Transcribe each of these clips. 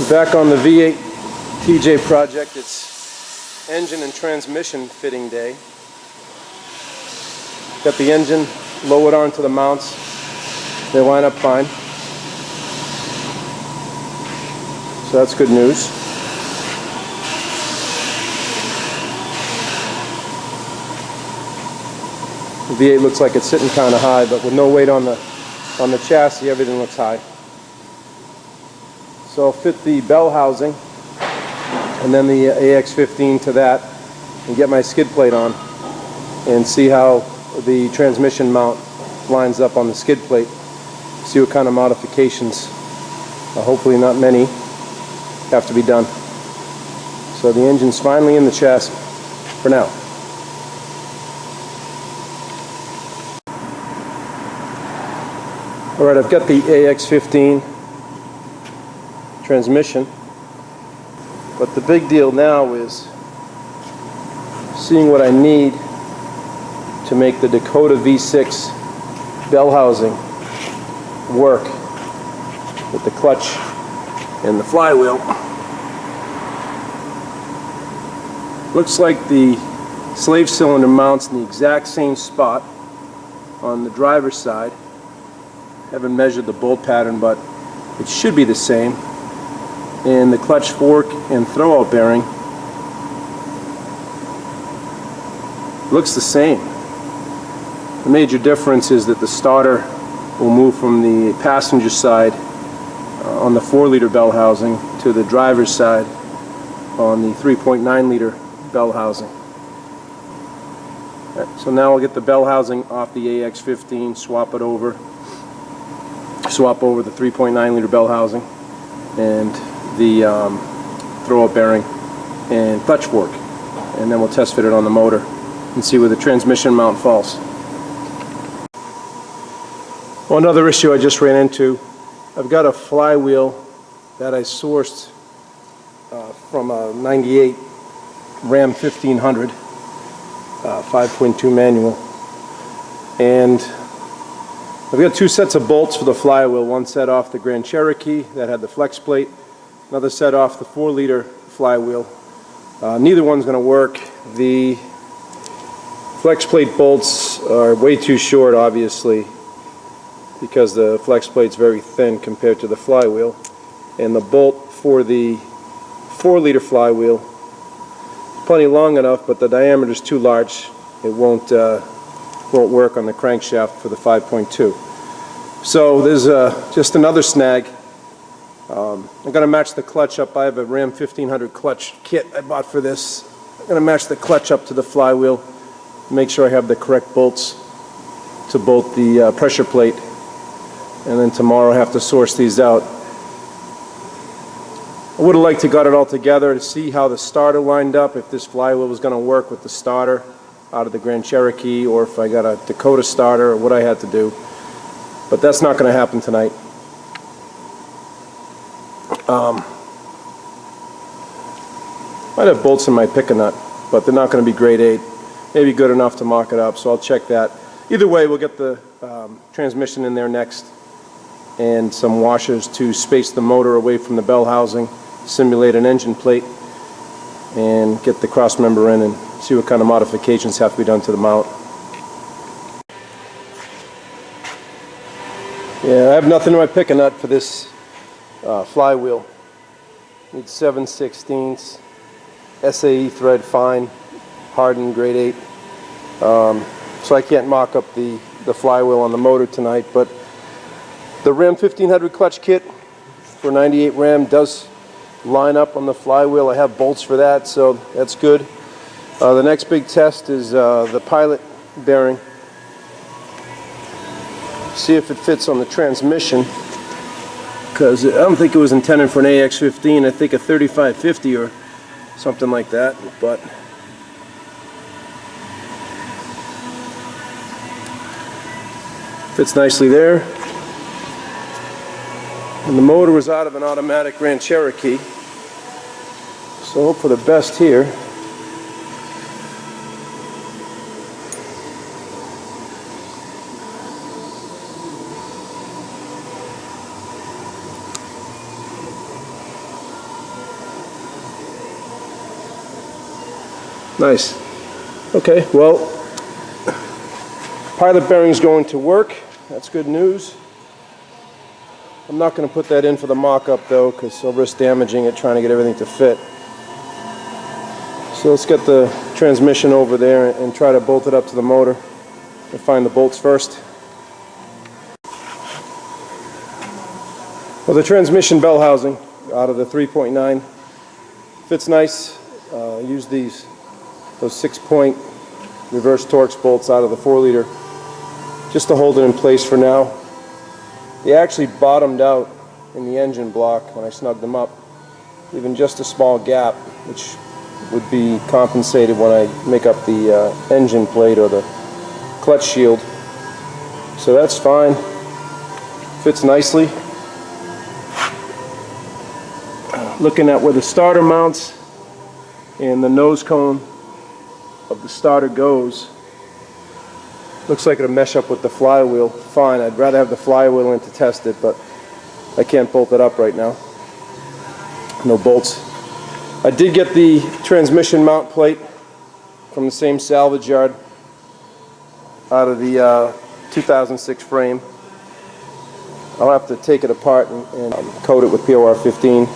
Back on the V8 TJ project, it's engine and transmission fitting day. Got the engine lowered onto the mounts. They line up fine. So that's good news. The V8 looks like it's sitting kind of high, but with no weight on the chassis, everything looks high. So I'll fit the bell housing and then the AX15 to that and get my skid plate on and see how the transmission mount lines up on the skid plate. See what kind of modifications, hopefully not many, have to be done. So the engine's finally in the chassis for now. Alright, I've got the AX15 transmission, but the big deal now is seeing what I need to make the Dakota V6 bell housing work with the clutch and the flywheel. Looks like the slave cylinder mounts in the exact same spot on the driver's side. Haven't measured the bolt pattern, but it should be the same. And the clutch fork and throwout bearing looks the same. The major difference is that the starter will move from the passenger side on the 4-liter bell housing to the driver's side on the 3.9-liter bell housing. Right, so now I'll get the bell housing off the AX15, swap over the 3.9-liter bell housing and the throwout bearing and clutch fork, and then we'll test fit it on the motor and see where the transmission mount falls. Well, another issue I just ran into, I've got a flywheel that I sourced from a 98 Ram 1500 5.2 manual, and I've got two sets of bolts for the flywheel, one set off the Grand Cherokee that had the flex plate, another set off the 4-liter flywheel. Neither one's going to work. The flex plate bolts are way too short, obviously, because the flex plate's very thin compared to the flywheel. And the bolt for the 4-liter flywheel is plenty long enough, but the diameter is too large. It won't work on the crankshaft for the 5.2. So there's just another snag. I'm going to match the clutch up. I have a Ram 1500 clutch kit I bought for this. I'm going to match the clutch up to the flywheel, make sure I have the correct bolts to bolt the pressure plate, and then tomorrow I have to source these out. I would have liked to got it all together to see how the starter lined up, if this flywheel was going to work with the starter out of the Grand Cherokee, or if I got a Dakota starter, or what I had to do. But that's not going to happen tonight. Might have bolts in my pick-a-nut, but they're not going to be grade 8. Maybe good enough to mock it up, so I'll check that. Either way, we'll get the transmission in there next, and some washers to space the motor away from the bell housing, simulate an engine plate, and get the cross member in and see what kind of modifications have to be done to the mount. Yeah, I have nothing in my pick-a-nut for this flywheel. Need 7/16 SAE thread, fine, hardened, grade 8. So I can't mock up the flywheel on the motor tonight, but the Ram 1500 clutch kit for 98 Ram does line up on the flywheel. I have bolts for that, so that's good. The next big test is the pilot bearing. See if it fits on the transmission, because I don't think it was intended for an AX15. I think a 3550 or something like that, but fits nicely there. And the motor was out of an automatic Grand Cherokee, so hope for the best here. Nice. Okay, well, pilot bearing's going to work. That's good news. I'm not going to put that in for the mock-up though, because I'll risk damaging it trying to get everything to fit. So let's get the transmission over there and try to bolt it up to the motor and find the bolts first. Well, the transmission bell housing out of the 3.9 fits nice. Use those 6-point reverse Torx bolts out of the 4-liter just to hold it in place for now. They actually bottomed out in the engine block when I snugged them up, leaving just a small gap, which would be compensated when I make up the engine plate or the clutch shield. So that's fine. Fits nicely. Looking at where the starter mounts and the nose cone of the starter goes, looks like it'll mesh up with the flywheel fine. I'd rather have the flywheel in to test it, but I can't bolt it up right now. No bolts. I did get the transmission mount plate from the same salvage yard out of the 2006 frame. I'll have to take it apart and coat it with POR 15.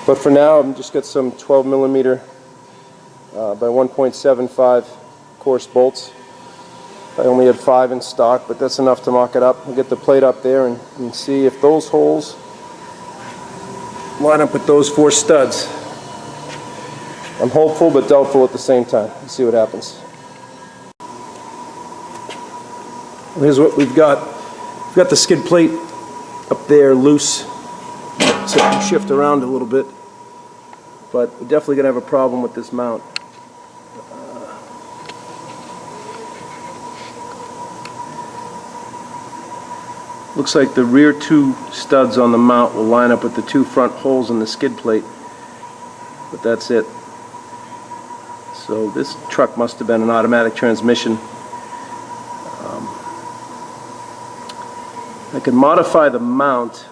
But for now, I'm just got some 12mm by 1.75 coarse bolts. I only had 5 in stock, but that's enough to mock it up. We'll get the plate up there and see if those holes line up with those 4 studs. I'm hopeful but doubtful at the same time. Let's see what happens. Here's what we've got. We've got the skid plate up there loose, so it can shift around a little bit. But we're definitely going to have a problem with this mount. Looks like the rear 2 studs on the mount will line up with the 2 front holes in the skid plate, but that's it. So this truck must have been an automatic transmission. I can modify the mount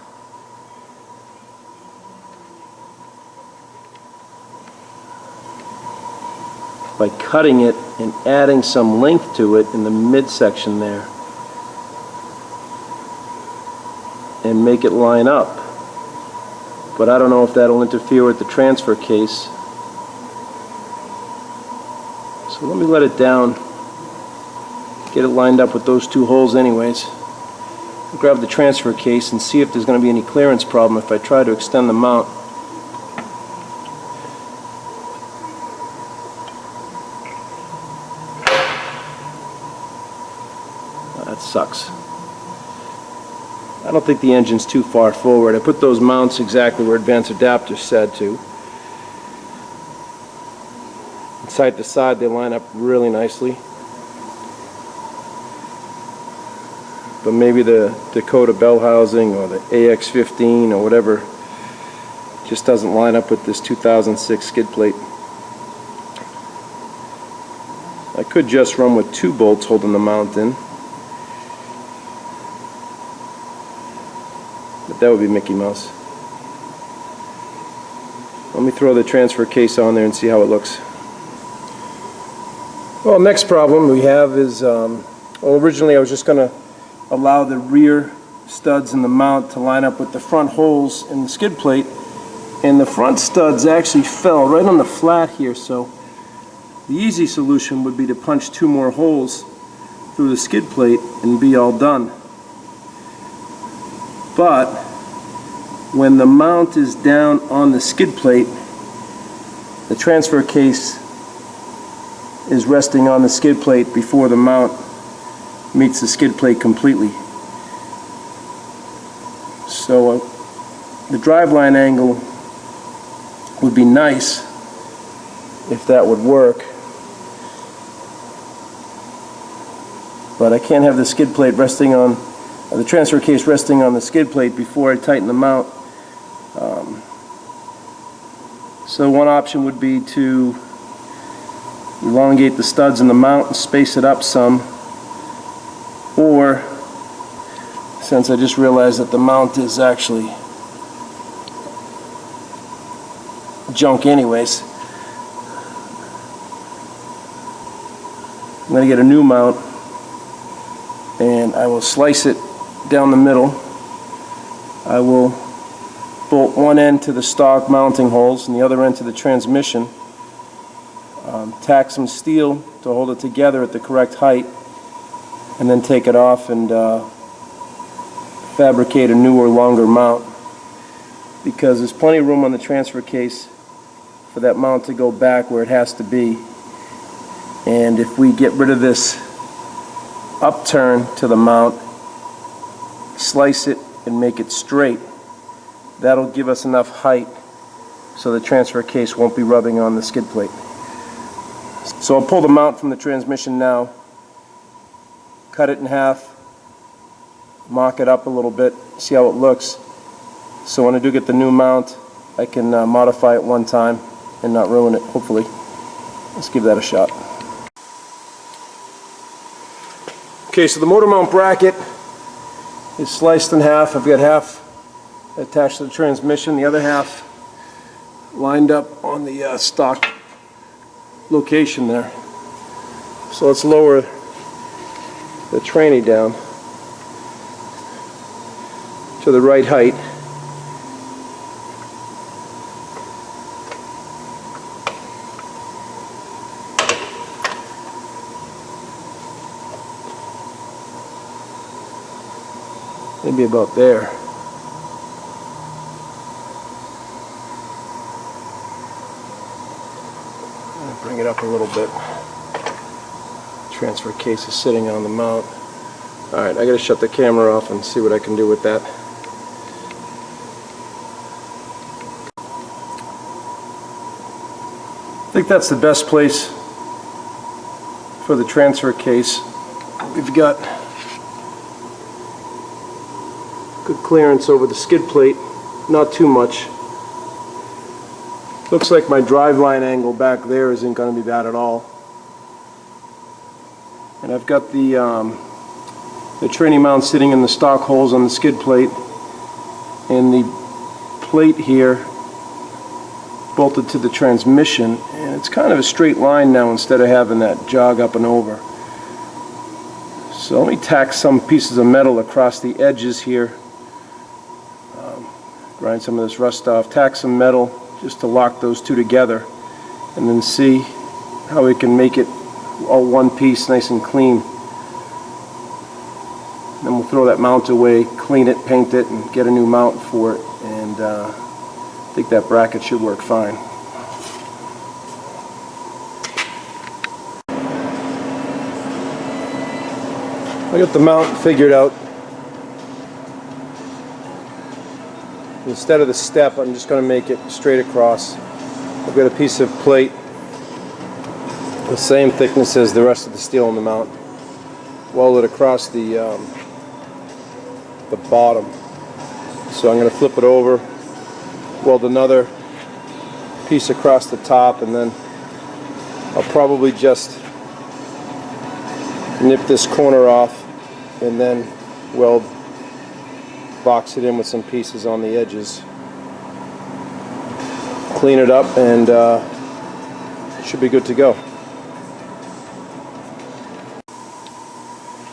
by cutting it and adding some length to it in the midsection there and make it line up, but I don't know if that'll interfere with the transfer case. So let me let it down, get it lined up with those 2 holes anyways. I'll grab the transfer case and see if there's going to be any clearance problem if I try to extend the mount. That sucks. I don't think the engine's too far forward. I put those mounts exactly where advanced adapters said to. Side to side they line up really nicely. But maybe the Dakota bell housing or the AX15 or whatever just doesn't line up with this 2006 skid plate. I could just run with 2 bolts holding the mount in, but that would be Mickey Mouse. Let me throw the transfer case on there and see how it looks. Well, next problem we have is, well, originally I was just going to allow the rear studs in the mount to line up with the front holes in the skid plate, and the front studs actually fell right on the flat here, so the easy solution would be to punch 2 more holes through the skid plate and be all done. But when the mount is down on the skid plate, the transfer case is resting on the skid plate before the mount meets the skid plate completely. So the driveline angle would be nice if that would work, but I can't have the skid plate resting on the transfer case resting on the skid plate before I tighten the mount. So one option would be to elongate the studs in the mount and space it up some, or, since I just realized that the mount is actually junk anyways, I'm going to get a new mount, and I will slice it down the middle. I will bolt one end to the stock mounting holes and the other end to the transmission. Tack some steel to hold it together at the correct height, and then take it off and fabricate a newer, longer mount, because there's plenty of room on the transfer case for that mount to go back where it has to be. And if we get rid of this upturn to the mount, slice it and make it straight, that'll give us enough height so the transfer case won't be rubbing on the skid plate. So I'll pull the mount from the transmission now, cut it in half, mock it up a little bit, see how it looks. So when I do get the new mount, I can modify it one time and not ruin it, hopefully. Let's give that a shot. Okay, so the motor mount bracket is sliced in half. I've got half attached to the transmission, the other half lined up on the stock location there. So let's lower the tranny down to the right height. Maybe about there. Bring it up a little bit. Transfer case is sitting on the mount. Alright, I gotta shut the camera off and see what I can do with that. I think that's the best place for the transfer case. We've got good clearance over the skid plate, not too much. Looks like my driveline angle back there isn't going to be bad at all. And I've got the tranny mount sitting in the stock holes on the skid plate, and the plate here bolted to the transmission, and it's kind of a straight line now instead of having that jog up and over. So let me tack some pieces of metal across the edges here, grind some of this rust off, tack some metal just to lock those two together, and then see how we can make it all one piece, nice and clean. Then we'll throw that mount away, clean it, paint it, and get a new mount for it, and I think that bracket should work fine. I got the mount figured out. Instead of the step, I'm just going to make it straight across. I've got a piece of plate the same thickness as the rest of the steel on the mount, welded across the bottom. So I'm going to flip it over, weld another piece across the top, and then I'll probably just nip this corner off and then box it in with some pieces on the edges, clean it up, and it should be good to go.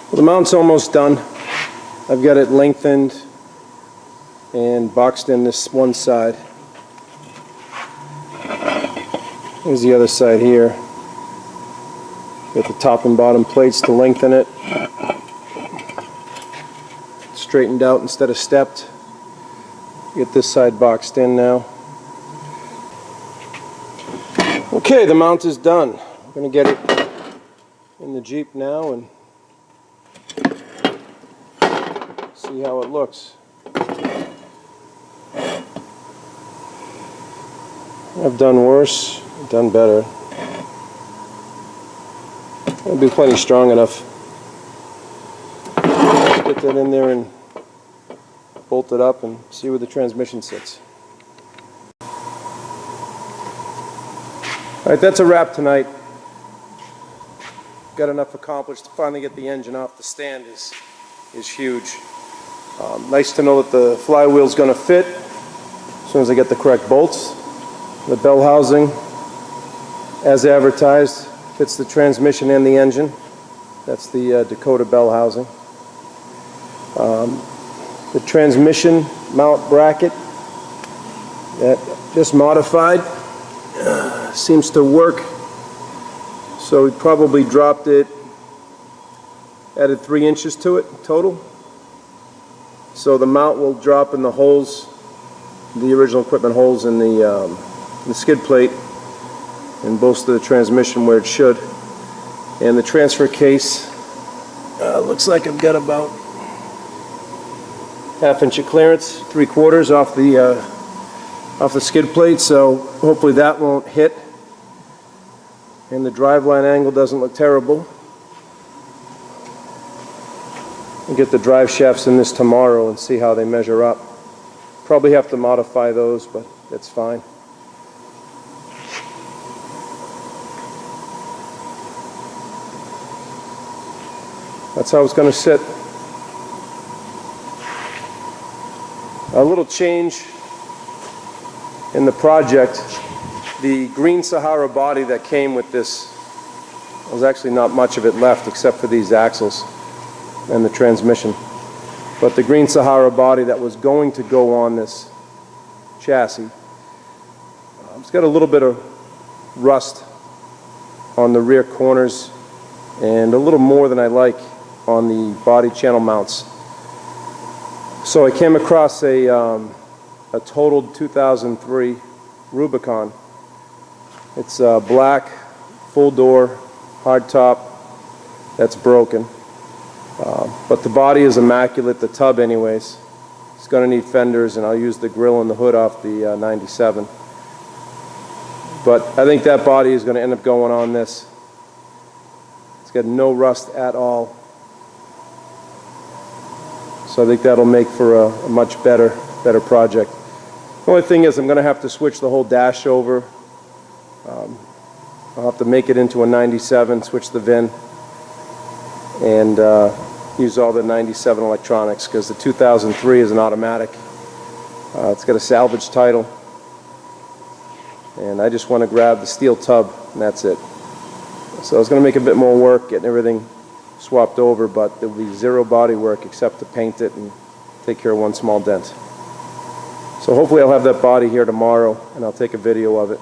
Well, the mount's almost done. I've got it lengthened and boxed in this one side. Here's the other side here. Got the top and bottom plates to lengthen it. Straightened out instead of stepped. Get this side boxed in now. Okay, the mount is done. I'm going to get it in the Jeep now and see how it looks. I've done worse, I've done better. It'll be plenty strong enough. Get that in there and bolt it up and see where the transmission sits. Alright, that's a wrap tonight. Got enough accomplished to finally get the engine off the stand is huge. Nice to know that the flywheel's going to fit as soon as I get the correct bolts. The bell housing, as advertised, fits the transmission and the engine. That's the Dakota bell housing. The transmission mount bracket that just modified seems to work. So we probably dropped it, added 3 inches to it total. So the mount will drop in the holes, the original equipment holes in the skid plate and most of the transmission where it should. And the transfer case looks like I've got about 1/2 inch of clearance, 3/4 off the skid plate, so hopefully that won't hit. And the driveline angle doesn't look terrible. We'll get the drive shafts in this tomorrow and see how they measure up. Probably have to modify those, but that's fine. That's how it's going to sit. A little change in the project. The green Sahara body that came with this, there's actually not much of it left except for these axles and the transmission. But the green Sahara body that was going to go on this chassis, it's got a little bit of rust on the rear corners and a little more than I like on the body channel mounts. So I came across a totaled 2003 Rubicon. It's black, full door, hard top, that's broken. But the body is immaculate, the tub anyways. It's going to need fenders, and I'll use the grill and the hood off the 97. But I think that body is going to end up going on this. It's got no rust at all. So I think that'll make for a much better project. The only thing is I'm going to have to switch the whole dash over. I'll have to make it into a 97, switch the VIN, and use all the 97 electronics, because the 2003 is an automatic. It's got a salvage title, and I just want to grab the steel tub, and that's it. So it's going to make a bit more work getting everything swapped over, but there will be zero body work except to paint it and take care of one small dent. So hopefully I'll have that body here tomorrow, and I'll take a video of it.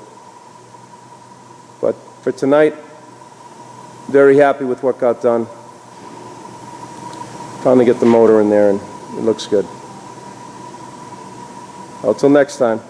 But for tonight, very happy with what got done. Trying to get the motor in there, and it looks good. Until next time.